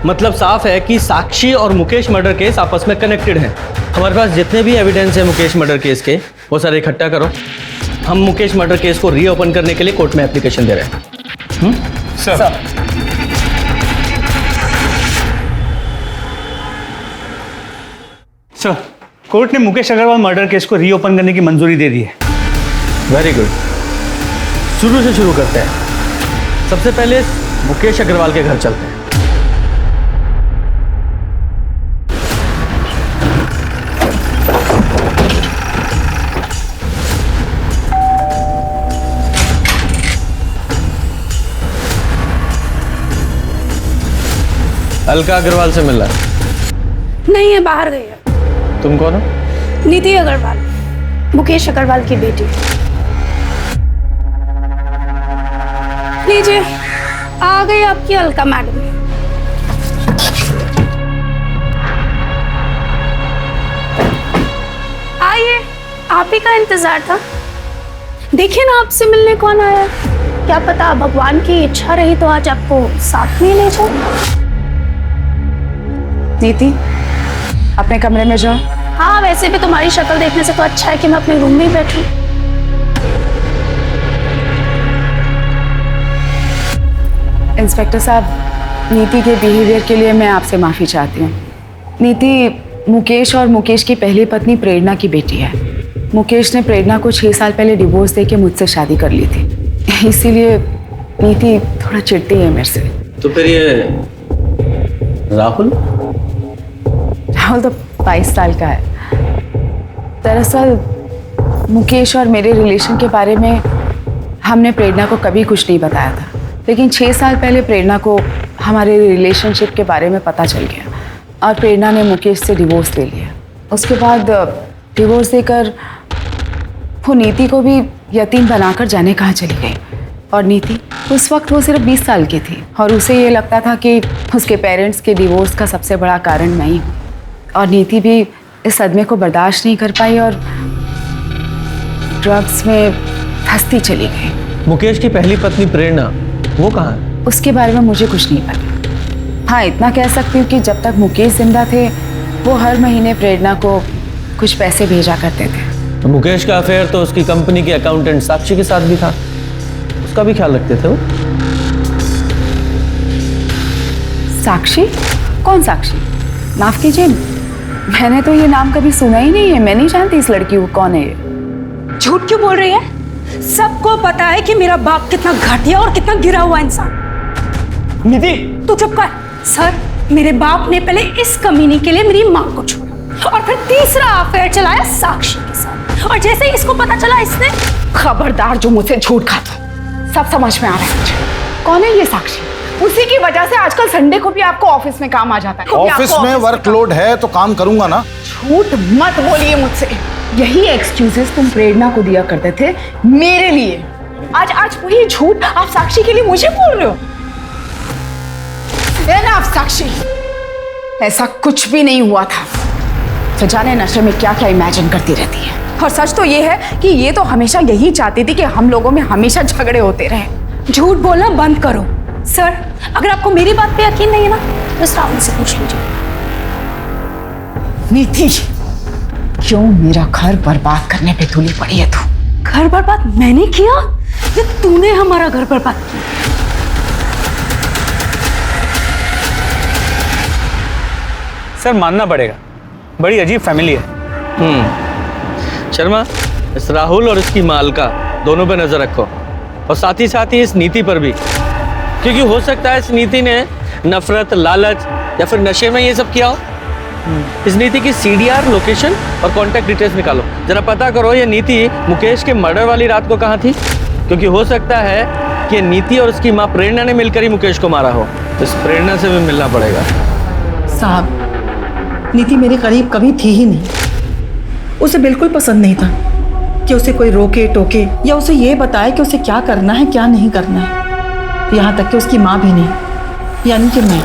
मतलब साफ है कि साक्षी और मुकेश मर्डर केस आपस में कनेक्टेड हैं। हमारे पास जितने भी एविडेंस है मुकेश मर्डर केस के वो सारे इकट्ठा करो। हम मुकेश मर्डर केस को रीओपन करने के लिए कोर्ट में एप्लीकेशन दे रहे हैं। सर सर, कोर्ट ने मुकेश अग्रवाल मर्डर केस को रीओपन करने की मंजूरी दे दी है। वेरी गुड, शुरू से शुरू करते हैं। सबसे पहले मुकेश अग्रवाल के घर चलते हैं। अलका अग्रवाल से मिला? नहीं है, बाहर गई है। तुम कौन हो? नीति अग्रवाल, मुकेश अग्रवाल की बेटी। लीजिए, आ गई आपकी अलका मैडम। आइए, आप ही का इंतजार था। देखिए ना आपसे मिलने कौन आया। क्या पता भगवान की इच्छा रही तो आज आपको साथ में ले जाओ। नीति अपने कमरे में जाओ। हाँ, वैसे भी तुम्हारी शक्ल देखने से तो अच्छा है कि मैं अपने रूम में ही बैठूं। इंस्पेक्टर साहब, नीति के बिहेवियर के लिए मैं आपसे माफ़ी चाहती हूँ। नीति मुकेश और मुकेश की पहली पत्नी प्रेरणा की बेटी है। मुकेश ने प्रेरणा को 6 साल पहले डिवोर्स देके मुझसे शादी कर ली थी, इसीलिए नीति थोड़ा चिढ़ती है मेरे से। तो फिर ये राहुल तो 22 साल का है। दरअसल मुकेश और मेरे रिलेशन के बारे में हमने प्रेरणा को कभी कुछ नहीं बताया था, लेकिन 6 साल पहले प्रेरणा को हमारे रिलेशनशिप के बारे में पता चल गया और प्रेरणा ने मुकेश से डिवोर्स ले लिया। उसके बाद डिवोर्स देकर वो नीति को भी यतीम बनाकर जाने कहाँ चली गई। और नीति उस वक्त वो सिर्फ 20 साल की थी और उसे ये लगता था कि उसके पेरेंट्स के डिवोर्स का सबसे बड़ा कारण मैं ही हूँ। और नीति भी इस सदमे को बर्दाश्त नहीं कर पाई और ड्रग्स में फंसती चली गई। मुकेश की पहली पत्नी प्रेरणा वो कहाँ है? उसके बारे में मुझे कुछ नहीं पता। हाँ, इतना कह सकती हूँ कि जब तक मुकेश जिंदा थे वो हर महीने प्रेरणा को कुछ पैसे भेजा करते थे। तो मुकेश का अफेयर तो उसकी कंपनी की अकाउंटेंट साक्षी के साथ भी था, उसका भी ख्याल रखते थे वो। साक्षी? कौन साक्षी? माफ कीजिए, मैंने तो ये नाम कभी सुना ही नहीं है। मैं नहीं जानती इस लड़की को कौन है ये। झूठ क्यों बोल रही है? सबको पता है कि मेरा बाप कितना घटिया और कितना गिरा हुआ इंसान। नीति तू चुप कर। सर, मेरे बाप ने पहले इस कमीनी के लिए मेरी माँ को छोड़ा और फिर तीसरा अफेयर चलाया साक्षी के साथ, और जैसे ही इसको पता चला इसने। खबरदार जो मुझसे झूठ खाता। सब समझ में आ रहा है मुझे। कौन है ये साक्षी? उसी की वजह से आजकल संडे को भी आपको ऑफिस में काम आ जाता है। ऑफिस में वर्कलोड है तो काम करूंगा ना। झूठ मत बोलिए मुझसे। यही एक्सक्यूजेस तुम प्रेरणा को दिया करते थे मेरे लिए। आज वही झूठ आप साक्षी के लिए मुझे बोल रहे हो। आप साक्षी, ऐसा कुछ भी नहीं हुआ था। तो जाने नशे में क्या क्या इमेजिन करती रहती है। और सच तो ये है कि ये तो हमेशा यही चाहती थी कि हम लोगों में हमेशा झगड़े होते रहे। झूठ बोलना बंद करो। सर, अगर आपको मेरी बात पे यकीन नहीं है ना तो इस राहुल से पूछ लीजिए। नीति, क्यों मेरा घर बर्बाद करने पे तुली पड़ी है तू? घर बर्बाद मैंने किया या तूने हमारा घर बर्बाद किया? सर, मानना पड़ेगा, बड़ी अजीब फैमिली है। शर्मा, इस राहुल और इसकी मालका दोनों पे नजर रखो और साथ ही इस नीति पर भी, क्योंकि हो सकता है इस नीति ने नफरत, लालच या फिर नशे में ये सब किया हो। इस नीति की CDR, लोकेशन और कॉन्टैक्ट डिटेल्स निकालो। जरा पता करो ये नीति मुकेश के मर्डर वाली रात को कहाँ थी, क्योंकि हो सकता है कि नीति और उसकी माँ प्रेरणा ने मिलकर ही मुकेश को मारा हो। तो इस प्रेरणा से भी मिलना पड़ेगा। साहब, नीति मेरे करीब कभी थी ही नहीं। उसे बिल्कुल पसंद नहीं था कि उसे कोई रोके टोके या उसे ये बताए कि उसे क्या करना है क्या नहीं करना है। यहाँ तक कि उसकी माँ भी नहीं, यानी कि मैं।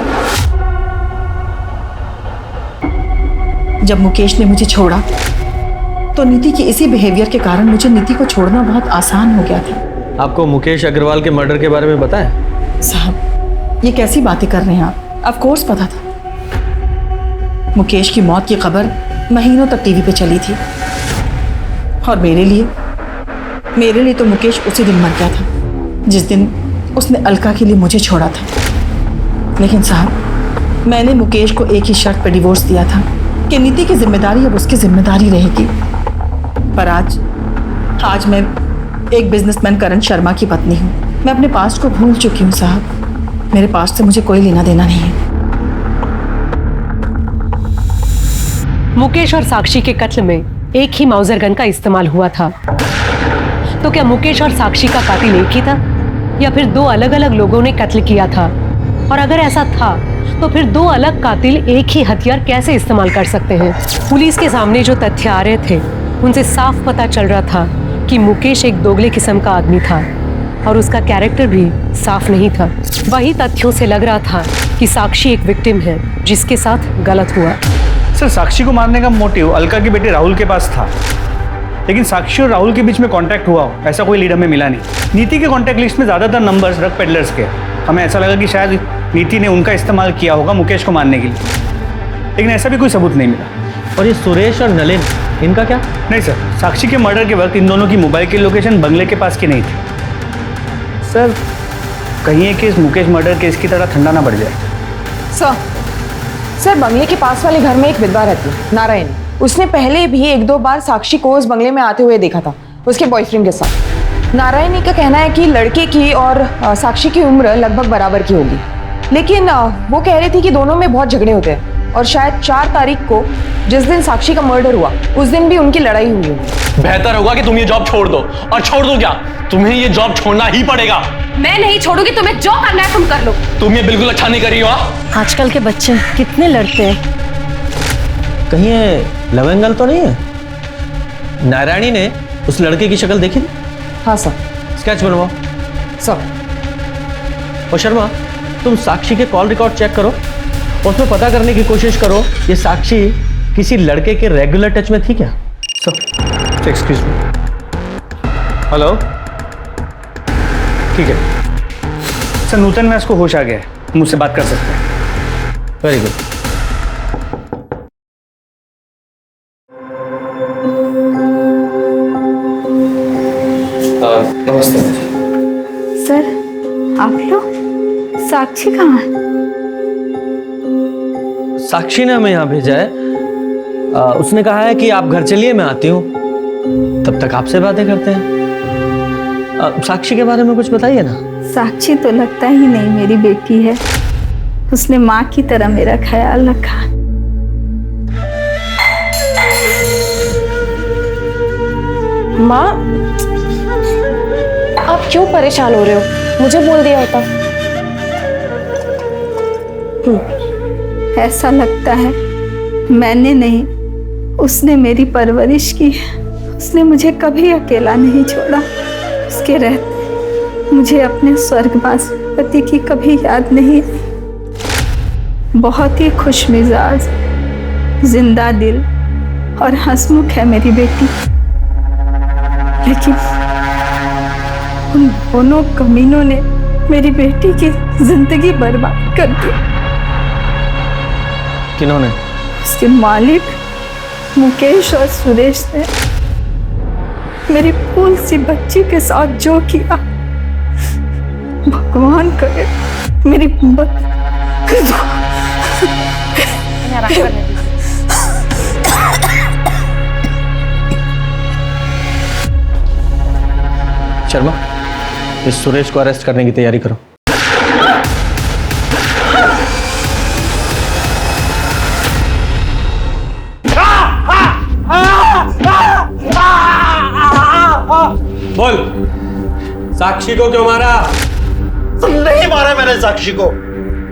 जब मुकेश ने मुझे छोड़ा तो नीति के इसी बिहेवियर के कारण मुझे नीति को छोड़ना बहुत आसान हो गया था। आपको मुकेश अग्रवाल के मर्डर के बारे में पता है? साहब, ये कैसी बातें कर रहे हैं आप? ऑफ कोर्स पता था। मुकेश की मौत की खबर महीनों तक टीवी पे चली थी और मेरे लिए तो मुकेश उसी दिन मर गया था जिस दिन उसने अलका के लिए मुझे छोड़ा था। लेकिन साहब, मैंने मुकेश को एक ही शर्त पर डिवोर्स दिया था कि नीति की जिम्मेदारी अब उसकी जिम्मेदारी रहेगी। पर आज मैं एक बिजनेसमैन करण शर्मा की पत्नी हूँ। मैं अपने पास्ट को भूल चुकी हूँ साहब। मेरे पास्ट से मुझे कोई लेना देना नहीं है। मुकेश और साक्षी के कत्ल में एक ही माउजर गन का इस्तेमाल हुआ था। तो क्या मुकेश और साक्षी का कातिल एक ही था या फिर दो अलग अलग लोगों ने कत्ल किया था? और अगर ऐसा था तो फिर दो अलग कातिल एक ही हथियार कैसे इस्तेमाल कर सकते हैं? पुलिस के सामने जो तथ्य आ रहे थे उनसे साफ पता चल रहा था कि मुकेश एक दोगले किस्म का आदमी था और उसका कैरेक्टर भी साफ नहीं था। वही तथ्यों से लग रहा था कि साक्षी एक विक्टिम है जिसके साथ गलत हुआ। सर, साक्षी को मारने का मोटिव अलका के बेटे राहुल के पास था, लेकिन साक्षी और राहुल के बीच में कांटेक्ट हुआ हो ऐसा कोई लीड हमें मिला नहीं। नीति के कांटेक्ट लिस्ट में ज़्यादातर नंबर्स ड्रग पेडलर्स के। हमें ऐसा लगा कि शायद नीति ने उनका इस्तेमाल किया होगा मुकेश को मारने के लिए, लेकिन ऐसा भी कोई सबूत नहीं मिला। और ये सुरेश और नलिन, इनका क्या? नहीं सर, साक्षी के मर्डर के वक्त इन दोनों की मोबाइल की लोकेशन बंगले के पास की नहीं थी। सर, कहीं ये केस मुकेश मर्डर केस की तरह ठंडा ना पड़ जाए। सर, बंगले के पास वाले घर में एक विधवा रहती है, नारायण। उसने पहले भी एक दो बार साक्षी को उस बंगले में आते हुए देखा था उसके बॉयफ्रेंड के साथ। नारायणी का कहना है कि लड़के की और साक्षी की उम्र लगभग बराबर की होगी, लेकिन वो कह रही थी कि दोनों में बहुत झगड़े होते हैं और शायद 4 तारीख को जिस दिन साक्षी का मर्डर हुआ उस दिन भी उनकी लड़ाई हुई होगी। बेहतर होगा कि तुम ये जॉब छोड़ दो। और छोड़ दो क्या, तुम्हें ये जॉब छोड़ना ही पड़ेगा। मैं नहीं छोड़ूंगी, तुम्हें जो करना है तुम कर लो। तुम ये बिल्कुल अच्छा नहीं कर रही हो। आजकल के बच्चे कितने लड़ते हैं। कहीं ये लव एंगल तो नहीं है? नारायणी ने उस लड़के की शक्ल देखी थी? हाँ सर। स्केच बनवाओ सर। और शर्मा, तुम साक्षी के कॉल रिकॉर्ड चेक करो, उसमें पता करने की कोशिश करो ये साक्षी किसी लड़के के रेगुलर टच में थी क्या? Sir, excuse me. हेलो, ठीक है सर। नूतन व्यास को होश आ गया है, मुझसे बात कर सकते हैं। Very good. नमस्ते सर, आप लोग? साक्षी कहाँ है? साक्षी ने हमें यहाँ भेजा है। उसने कहा है कि आप घर चलिए, मैं आती हूँ, तब तक आपसे बातें करते हैं। साक्षी के बारे में कुछ बताइए ना। साक्षी तो लगता ही नहीं मेरी बेटी है। उसने माँ की तरह मेरा ख्याल रखा। माँ, आप क्यों परेशान हो रहे हो? मुझे बोल दिया होता। ऐसा लगता है मैंने नहीं, उसने मेरी परवरिश की। उसने मुझे कभी अकेला नहीं छोड़ा। उसके रहते मुझे अपने स्वर्गवासी पति की कभी याद नहीं आई। बहुत ही खुश मिजाज, जिंदा दिल और हंसमुख है मेरी बेटी। लेकिन उन दोनों कमीनों ने मेरी बेटी की जिंदगी बर्बाद कर दी। किन्होंने? उसके मालिक मुकेश और सुरेश ने मेरी फूल सी बच्ची के साथ जो किया, भगवान करे मेरी शर्मा, इस सुरेश को अरेस्ट करने की तैयारी करो। बोल, साक्षी को क्यों मारा? नहीं मारा मैंने साक्षी को।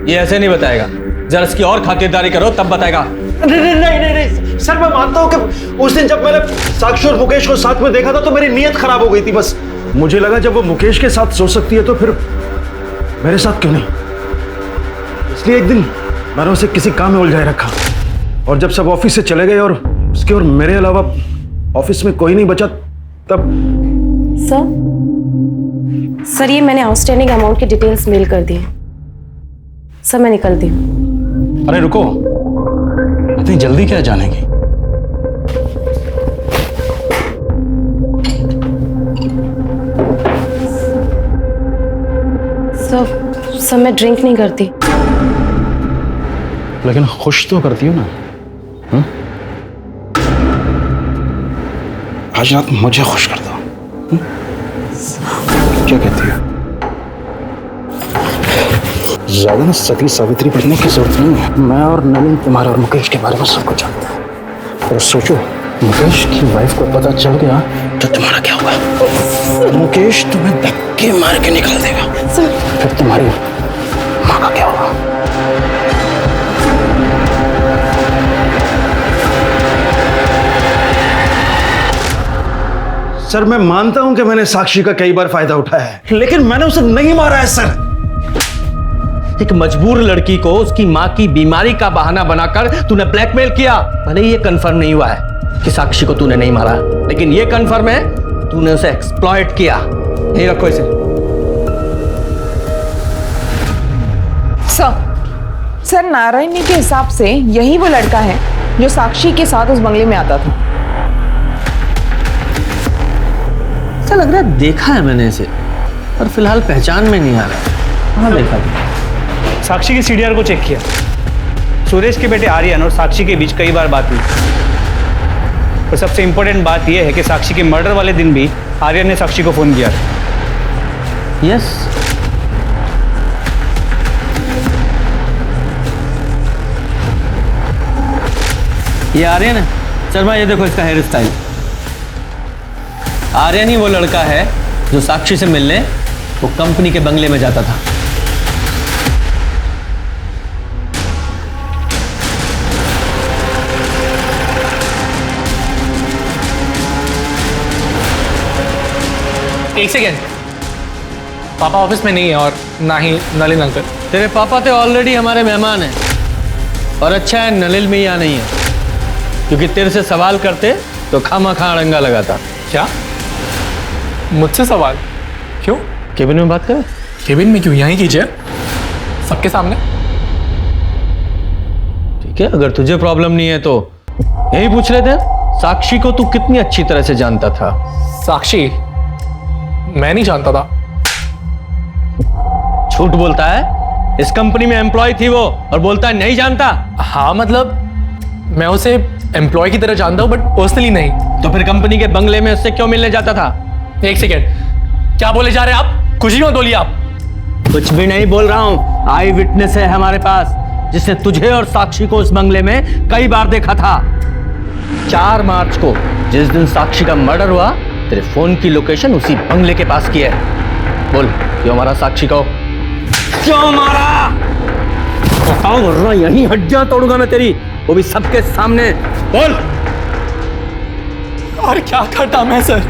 ये ऐसे नहीं बताएगा, जरा इसकी और खातिरदारी करो तब बताएगा। नहीं सर, मैं मानता हूँ कि उस दिन जब मैंने साक्षी और मुकेश को साथ में देखा था तो मेरी नीयत खराब हो गई थी। बस मुझे लगा जब वो मुकेश के साथ सो सकती है तो फिर मेरे साथ क्यों नहीं, इसलिए एक दिन मैंने उसे किसी काम में उलझाए रखा। और जब सब ऑफिस से चले गए और उसके और मेरे अलावा ऑफिस में कोई नहीं बचा, तब सर ये मैंने आउटस्टैंडिंग अमाउंट की डिटेल्स मेल कर दी। सर मैं निकलती हूँ। अरे रुको, इतनी जल्दी क्या जाने की? सर मैं ड्रिंक नहीं करती। लेकिन खुश तो करती हो ना? आज रात मुझे खुश कर दो। क्या कहती है? ज्यादा ना सती सावित्री पढ़ने की जरूरत नहीं है। मैं और नलिन तुम्हारे और मुकेश के बारे में सब कुछ जानते हैं। और सोचो, मुकेश की वाइफ को पता चल गया तो तुम्हारा क्या होगा? मुकेश तुम्हें धक्के मार के निकाल देगा। फिर तुम्हारी माँ का क्या होगा? सर मैं मानता हूं कि मैंने साक्षी का कई बार फायदा उठाया है, लेकिन मैंने उसे नहीं मारा है सर। एक मजबूर लड़की को उसकी माँ की बीमारी का बहाना बनाकर तूने ब्लैकमेल किया। भले ही ये कंफर्म नहीं हुआ है कि साक्षी को तूने नहीं मारा, लेकिन ये कंफर्म है तूने उसे एक्सप्लॉइट किया। यही रखो इसे। सर नारायणी के हिसाब से यही वो लड़का है जो साक्षी के साथ उस बंगले में आता था। ऐसा लग रहा है देखा है मैंने इसे, पर फिलहाल पहचान में नहीं आ रहा। हाँ देखा था। साक्षी की सीडीआर को चेक किया। सुरेश के बेटे आर्यन और साक्षी के बीच कई बार बात हुई। और सबसे इंपॉर्टेंट बात यह है कि साक्षी के मर्डर वाले दिन भी आर्यन ने साक्षी को फोन किया। यस, ये आर्यन है। शर्मा ये देखो इसका हेयर स्टाइल। आर्यन ही वो लड़का है जो साक्षी से मिलने वो कंपनी के बंगले में जाता था। एक सेकेंड, पापा ऑफिस में नहीं है और ना ही नलिन अंकल। तेरे पापा तो ऑलरेडी हमारे मेहमान हैं, और अच्छा है नलिन में यहाँ नहीं है, क्योंकि तेरे से सवाल करते तो खामा-खा अड़ंगा लगाता। क्या? मुझसे सवाल? क्यों? केबिन में बात करें? केबिन में क्यों? यहीं कीजिए, सबके सामने। ठीक है, अगर तुझे प्रॉब्लम नहीं है तो यही पूछ लेते हैं। साक्षी को तू कितनी अच्छी तरह से जानता था? साक्षी मैं नहीं जानता था। झूठ बोलता है। इस कंपनी में एम्प्लॉय थी वो, और बोलता है नहीं जानता। हाँ मतलब मैं उसे एम्प्लॉय की तरह जानता हूँ, बट पर्सनली नहीं। तो फिर कंपनी के बंगले में उससे क्यों मिलने जाता था? एक सेकेंड, क्या बोले जा रहे हैं आप? कुछ ही मत बोलिए आप। कुछ भी नहीं बोल रहा हूँ। आई विटनेस है हमारे पास, जिसने तुझे और साक्षी को उस बंगले में कई बार देखा था। 4 मार्च को जिस दिन साक्षी का मर्डर हुआ, तेरे फोन की लोकेशन उसी बंगले के पास की है। बोल, क्यों मारा साक्षी को? क्यों मारा? बताओ वरना यहीं हड्डियां तोड़ूंगा मैं तेरी, वो भी सबके सामने। बोल। और क्या करता मैं सर?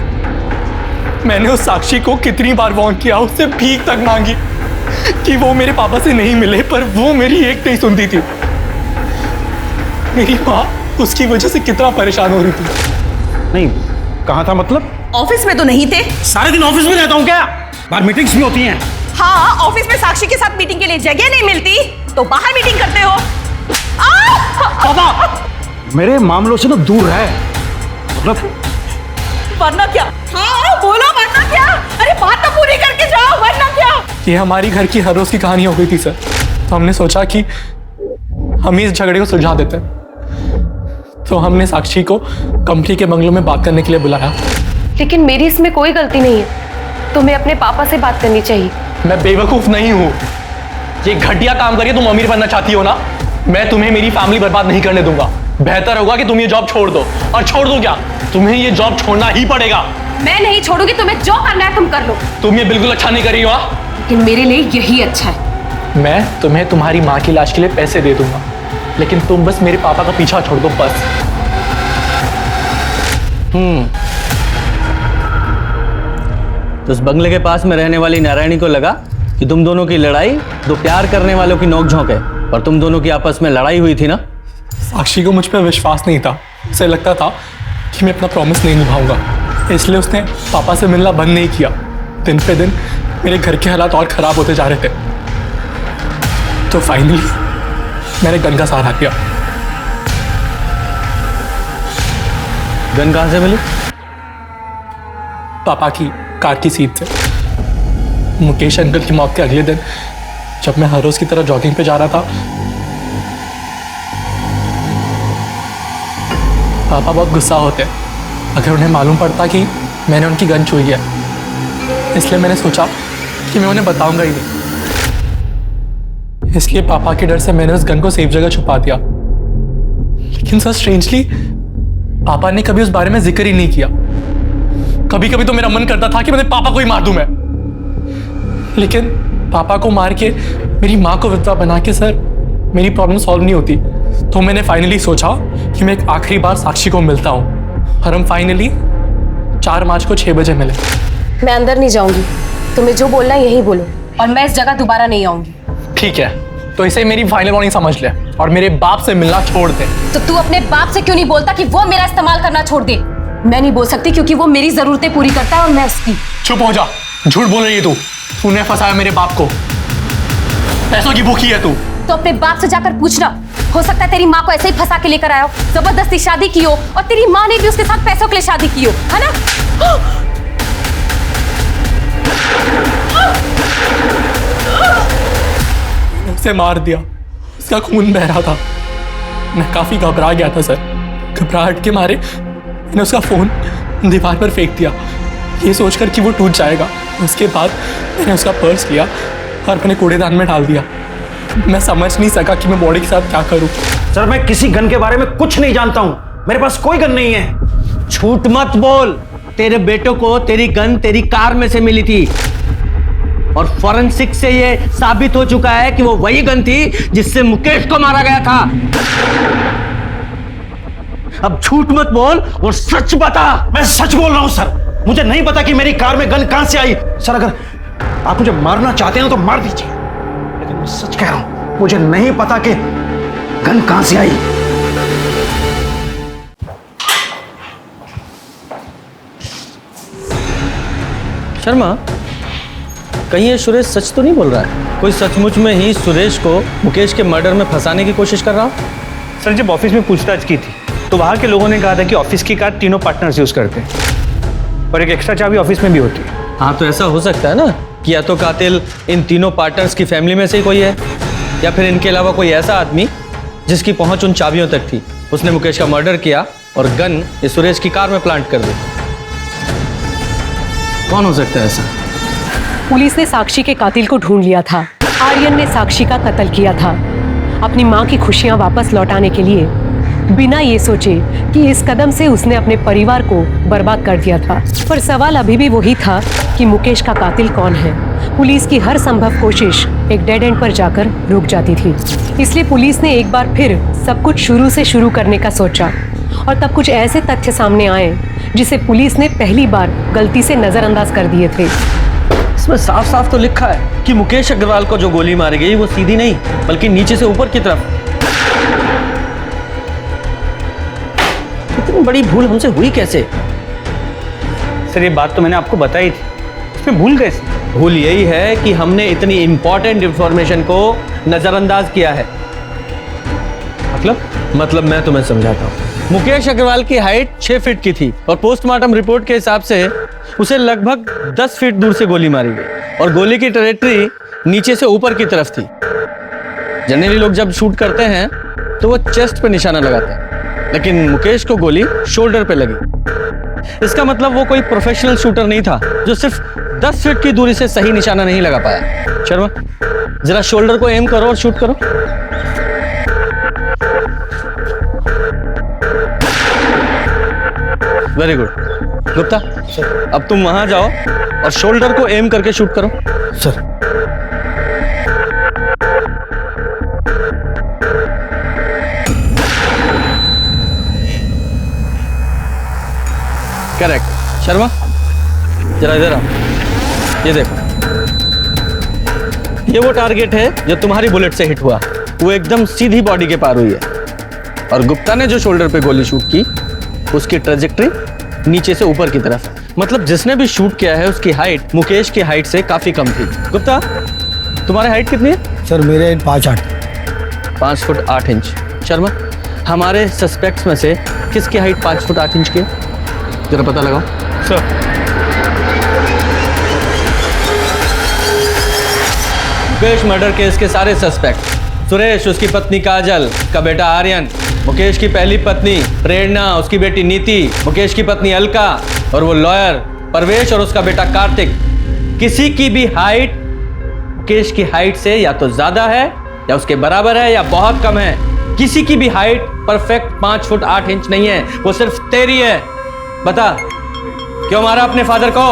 मैंने उस साक्षी को कितनी बार वार्न किया, उससे भीख तक मांगी कि वो मेरे पापा से नहीं मिले, पर वो मेरी एक नहीं सुनती थी। मेरी माँ उसकी वजह से कितना परेशान हो रही थी। नहीं, कहाँ था मतलब? ऑफिस में तो नहीं थे। सारे दिन ऑफिस में रहता हूँ क्या? बाहर मीटिंग्स भी होती हैं। हाँ, ऑफिस में साक्षी के साथ मीटिंग के लिए जगह नहीं मिलती तो बाहर मीटिंग करते हो। पापा, मेरे मामलों से ना दूर है। मतलब वरना क्या? हाँ बोलो, वरना क्या? अरे बात तो पूरी करके जाओ, वरना क्या? ये हमारी घर की हर रोज की कहानी हो गई थी सर, तो हमने सोचा कि हम ही इस झगड़े को सुलझा देते हैं। तो हमने साक्षी को कंपनी के बंगलों में बात करने के लिए बुलाया। लेकिन मेरी इसमें कोई गलती नहीं है, तुम्हें अपने पापा से बात करनी चाहिए। मैं बेवकूफ नहीं हूं। ये घटिया काम करिए, तुम अमीर बनना चाहती हो ना? मैं तुम्हें मेरी फैमिली बर्बाद नहीं करने दूंगा। बेहतर होगा कि तुम ये जॉब छोड़ दो। और छोड़ दो क्या, तुम्हें ये जॉब छोड़ना ही पड़ेगा। मैं नहीं छोड़ूंगी, तुम्हें जो करना है तुम कर लो। तुम ये बिल्कुल अच्छा नहीं कर रही हो। हाँ? लेकिन मेरे लिए यही अच्छा है। मैं तुम्हें तुम्हारी माँ की इलाज के लिए पैसे दे दूंगा, लेकिन तुम बस मेरे पापा का पीछा छोड़ दो बस। तो उस बंगले के पास में रहने वाली नारायणी को लगा कि तुम दोनों की लड़ाई दो प्यार करने वालों की नोकझोंक है, और तुम दोनों की आपस में लड़ाई हुई थी ना। साक्षी को मुझ पर विश्वास नहीं था। उसे लगता था कि मैं अपना प्रॉमिस नहीं निभाऊंगा, इसलिए उसने पापा से मिलना बंद नहीं किया। दिन पे दिन मेरे घर के हालात और खराब होते जा रहे थे, तो फाइनली मैंने गन का सहारा किया। गन कहां से मिली? पापा की कार की सीट से। मुकेश अंकल की मौत के अगले दिन जब मैं हर रोज की तरह जॉगिंग पे जा रहा था, पापा बहुत गुस्सा होते अगर उन्हें मालूम पड़ता कि मैंने उनकी गन छुई है। इसलिए मैंने सोचा कि मैं उन्हें बताऊंगा ही नहीं। इसलिए पापा के डर से मैंने उस गन को सेफ जगह छुपा दिया। लेकिन सर स्ट्रेंजली पापा ने कभी उस बारे में जिक्र ही नहीं किया। कभी कभी तो मेरा मन करता था कि मैं पापा को ही मार दूं मैं, लेकिन पापा को मार के मेरी माँ को विधवा बना के सर मेरी प्रॉब्लम सॉल्व नहीं होती। तो मैंने फाइनली सोचा कि मैं एक आखिरी बार साक्षी को मिलता हूँ, और हम फाइनली 4 मार्च को 6 बजे मिले। मैं अंदर नहीं जाऊंगी, तुम्हें जो बोलना है यही बोलो, और मैं इस जगह दोबारा नहीं आऊंगी। ठीक है, तो इसे मेरी फाइनल वार्निंग समझ ले और मेरे बाप से मिलना छोड़ दे। तो तू अपने बाप से क्यों नहीं बोलता कि वो मेरा इस्तेमाल करना छोड़ दे? मैं नहीं बोल सकती क्योंकि वो मेरी जरूरतें पूरी करता है और मैं उसकी। चुप हो जा, झूठ बोल रही है तू। तूने फंसाया मेरे बाप को, पैसों की भूखी है तू। तो अपने बाप से जाकर पूछना, हो सकता है तेरी माँ को ऐसे ही फंसा के लेकर आया हो, जबरदस्ती शादी की हो, और तेरी माँ ने भी उसके साथ पैसों के लिए शादी की हो, है ना? उसे मार दिया, उसका खून बह रहा था। मैं काफी घबरा गया था सर। घबराहट के मारे मैंने उसका फोन दीवार पर फेंक दिया, ये सोचकर कि वो टूट जाएगा। उसके बाद मैंने उसका पर्स लिया और अपने कूड़ेदान में डाल दिया। मैं समझ नहीं सका कि मैं बॉडी के साथ क्या करूं। सर मैं किसी गन के बारे में कुछ नहीं जानता हूं, मेरे पास कोई गन नहीं है। झूठ मत बोल, तेरे बेटों को तेरी गन तेरी कार में से मिली थी, और फॉरेंसिक से ये साबित हो चुका है कि वो वही गन थी जिससे मुकेश को मारा गया था। अब झूठ मत बोल और सच बता। मैं सच बोल रहा हूं सर, मुझे नहीं पता कि मेरी कार में गन कहां से आई। सर अगर आप मुझे मारना चाहते हैं तो मार दीजिए, लेकिन मैं सच कह रहा हूं, मुझे नहीं पता कि गन कहां से आई। शर्मा, कहीं ये सुरेश सच तो नहीं बोल रहा है? कोई सचमुच में ही सुरेश को मुकेश के मर्डर में फंसाने की कोशिश कर रहा हो? सर जब ऑफिस में पूछताछ की थी तो वहां के लोगों ने कहा था कि ऑफिस की कार तीनों पार्टनर्स यूज करते हैं, और एक एक्स्ट्रा चाबी ऑफिस में भी होती है। हाँ, तो ऐसा हो सकता है ना कि या तो कातिल इन तीनों पार्टनर्स की फैमिली में से ही कोई है, या फिर इनके अलावा कोई ऐसा आदमी जिसकी पहुंच उन चाबियों तक थी। उसने मुकेश का मर्डर किया और गन इस सुरेश की कार में प्लांट कर दी। कौन हो सकता है ऐसा? पुलिस ने साक्षी के कातिल को ढूंढ लिया था। आर्यन ने साक्षी का कत्ल किया था अपनी माँ की खुशियां वापस लौटाने के लिए, बिना ये सोचे कि इस कदम से उसने अपने परिवार को बर्बाद कर दिया था। पर सवाल अभी भी वही था कि मुकेश का कातिल कौन है। पुलिस की हर संभव कोशिश एक डेड एंड पर जाकर रुक जाती थी। इसलिए पुलिस ने एक बार फिर सब कुछ शुरू से शुरू करने का सोचा, और तब कुछ ऐसे तथ्य सामने आए जिसे पुलिस ने पहली बार गलती से नजरअंदाज कर दिए थे। इसमें साफ साफ तो लिखा है कि मुकेश अग्रवाल को जो गोली मारी गई वो सीधी नहीं बल्कि नीचे से ऊपर की तरफ। इतनी बड़ी भूल हमसे हुई कैसे? सर ये बात तो मैंने आपको बताई थी, इसमें भूल कैसे? भूल यही है कि हमने इतनी इंपॉर्टेंट इंफॉर्मेशन को नजरअंदाज किया है। मतलब मैं तुम्हें समझाता हूँ। मुकेश अग्रवाल की हाइट 6 फीट की थी, और पोस्टमार्टम रिपोर्ट के हिसाब से उसे लगभग 10 फीट दूर से गोली मारी गई, और गोली की ट्रैजेक्टरी नीचे से ऊपर की तरफ थी। जनरली लोग जब शूट करते हैं तो वो चेस्ट पे निशाना लगाते हैं, लेकिन मुकेश को गोली शोल्डर पे लगी। इसका मतलब वो कोई प्रोफेशनल शूटर नहीं था जो सिर्फ 10 फीट की दूरी से सही निशाना नहीं लगा पाया। शर्मा, जरा शोल्डर को एम करो और शूट करो। Very good. गुप्ता अब तुम वहां जाओ और शोल्डर को एम करके शूट करो। सर। करेक्ट। शर्मा जरा इधर आओ, ये देखो, ये वो टारगेट है जो तुम्हारी बुलेट से हिट हुआ। वो एकदम सीधी बॉडी के पार हुई है। और गुप्ता ने जो शोल्डर पे गोली शूट की उसकी ट्रेजेक्टरी नीचे से ऊपर की तरफ, मतलब जिसने भी शूट किया है उसकी हाइट मुकेश की हाइट से काफी कम थी। गुप्ता तुम्हारी हाइट कितनी है? सर मेरे हाइट 5'8". 5 foot 8 inch. शर्मा हमारे सस्पेक्ट्स में से किसकी हाइट 5 फुट 8 इंच की है? जरा पता लगाओ। सर मुकेश मर्डर केस के सारे सस्पेक्ट, सुरेश उसकी पत्नी काजल, का बेटा आर्यन, मुकेश की पहली पत्नी प्रेरणा, उसकी बेटी नीति, मुकेश की पत्नी अलका और वो लॉयर परवेश और उसका बेटा कार्तिक, किसी की भी हाइट मुकेश की हाइट से या तो ज्यादा है या उसके बराबर है या बहुत कम है। किसी की भी हाइट परफेक्ट 5 फुट 8 इंच नहीं है, वो सिर्फ तेरी है। बता क्यों मारा अपने फादर को?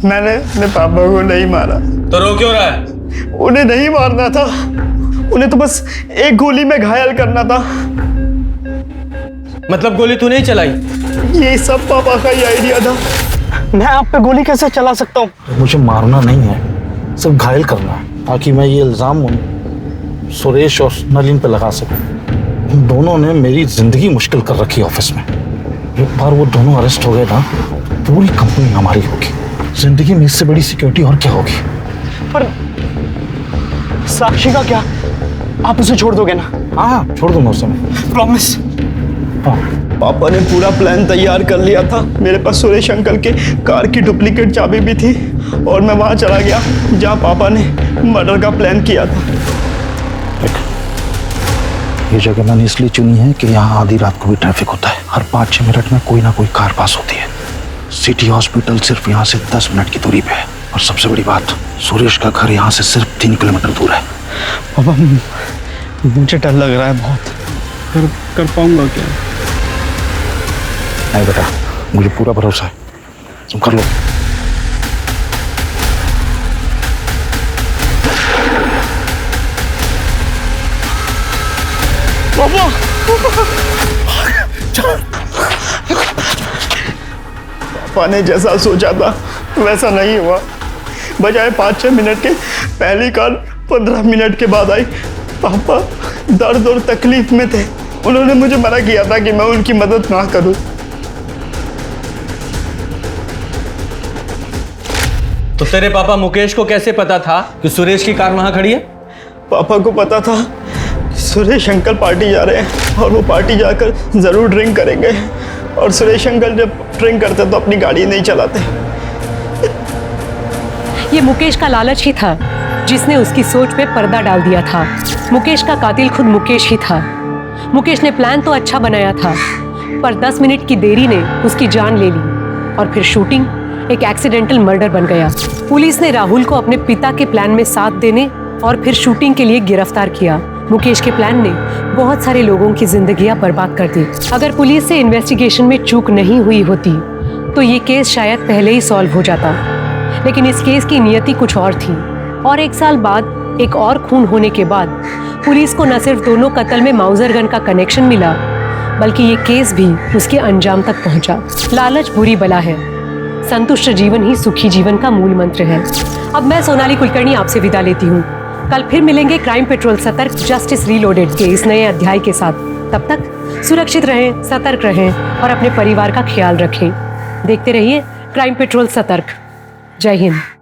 मैंने अपने पापा को नहीं मारा। तो रो क्यों रहा है? उन्हें नहीं मारना था, उन्हें तो बस एक गोली में घायल करना था। मतलब गोली तू नहीं चलाई? ये सब पापा का ही आइडिया था। मैं आप पे गोली कैसे चला सकता हूँ? मुझे मारना नहीं है, सिर्फ घायल करना है, ताकि मैं ये इल्जाम सुरेश और नलिन पे लगा सकूं। उन दोनों ने मेरी जिंदगी मुश्किल कर रखी ऑफिस में। एक बार वो दोनों अरेस्ट हो गए ना, पूरी कंपनी हमारी होगी। जिंदगी में इससे बड़ी सिक्योरिटी और क्या होगी? पर साक्षी का क्या? आप उसे छोड़ दोगे ना? हाँ छोड़ दूंगा उसे, प्रॉमिस। पापा ने पूरा प्लान तैयार कर लिया था। मेरे पास सुरेश अंकल के कार की डुप्लीकेट चाबी भी थी और मैं वहां चला गया जहां पापा ने मर्डर का प्लान किया था। ये जगह मैंने इसलिए चुनी है कि यहाँ आधी रात को भी ट्रैफिक होता है। हर 5-6 मिनट में कोई ना कोई कार पास होती है। सिटी हॉस्पिटल सिर्फ यहाँ से 10 मिनट की दूरी पे है। और सबसे बड़ी बात, सुरेश का घर यहाँ से सिर्फ 3 किलोमीटर दूर है। पापा मुझे डर लग रहा है बहुत। कर पाऊंगा क्या? नहीं बेटा, मुझे पूरा भरोसा है, तुम कर लो। पापा पापा ने जैसा सोचा था वैसा नहीं हुआ। बजाय 5-6 मिनट के पहली कार 15 मिनट के बाद आई। पापा दर्द और तकलीफ में थे। उन्होंने मुझे मना किया था कि मैं उनकी मदद ना करूं। तो तेरे पापा मुकेश को कैसे पता था कि सुरेश की कार वहां खड़ी है? पापा को पता था कि सुरेश अंकल पार्टी जा रहे हैं और वो पार्टी जाकर जरूर ड्रिंक करेंगे। और सुरेश अंकल जब ड्रिंक करते तो अपनी गाड़ी नहीं चलाते। ये मुकेश का लालच ही था जिसने उसकी सोच पे पर्दा डाल दिया था। मुकेश का कातिल खुद मुकेश ही था। मुकेश ने प्लान तो अच्छा बनाया था, पर 10 मिनट की देरी ने उसकी जान ले ली और फिर शूटिंग एक एक्सीडेंटल मर्डर बन गया। पुलिस ने राहुल को अपने पिता के प्लान में साथ देने और फिर शूटिंग के लिए गिरफ्तार किया। मुकेश के प्लान ने बहुत सारे लोगों की जिंदगियां बर्बाद कर दी। अगर पुलिस से इन्वेस्टिगेशन में चूक नहीं हुई होती तो ये केस शायद पहले ही सॉल्व हो जाता। लेकिन इस केस की नियति कुछ और थी और 1 साल बाद एक और खून होने के बाद पुलिस को न सिर्फ दोनों कत्ल में माउजर गन का कनेक्शन मिला, बल्कि ये केस भी उसके अंजाम तक पहुंचा। लालच बुरी बला है, संतुष्ट जीवन ही सुखी जीवन का मूल मंत्र है। अब मैं सोनाली कुलकर्णी आपसे विदा लेती हूँ। कल फिर मिलेंगे क्राइम पेट्रोल सतर्क जस्टिस रीलोडेड के इस नए अध्याय के साथ। तब तक सुरक्षित रहें, सतर्क रहें और अपने परिवार का ख्याल रखें। देखते रहिए क्राइम पेट्रोल सतर्क। जय हिंद।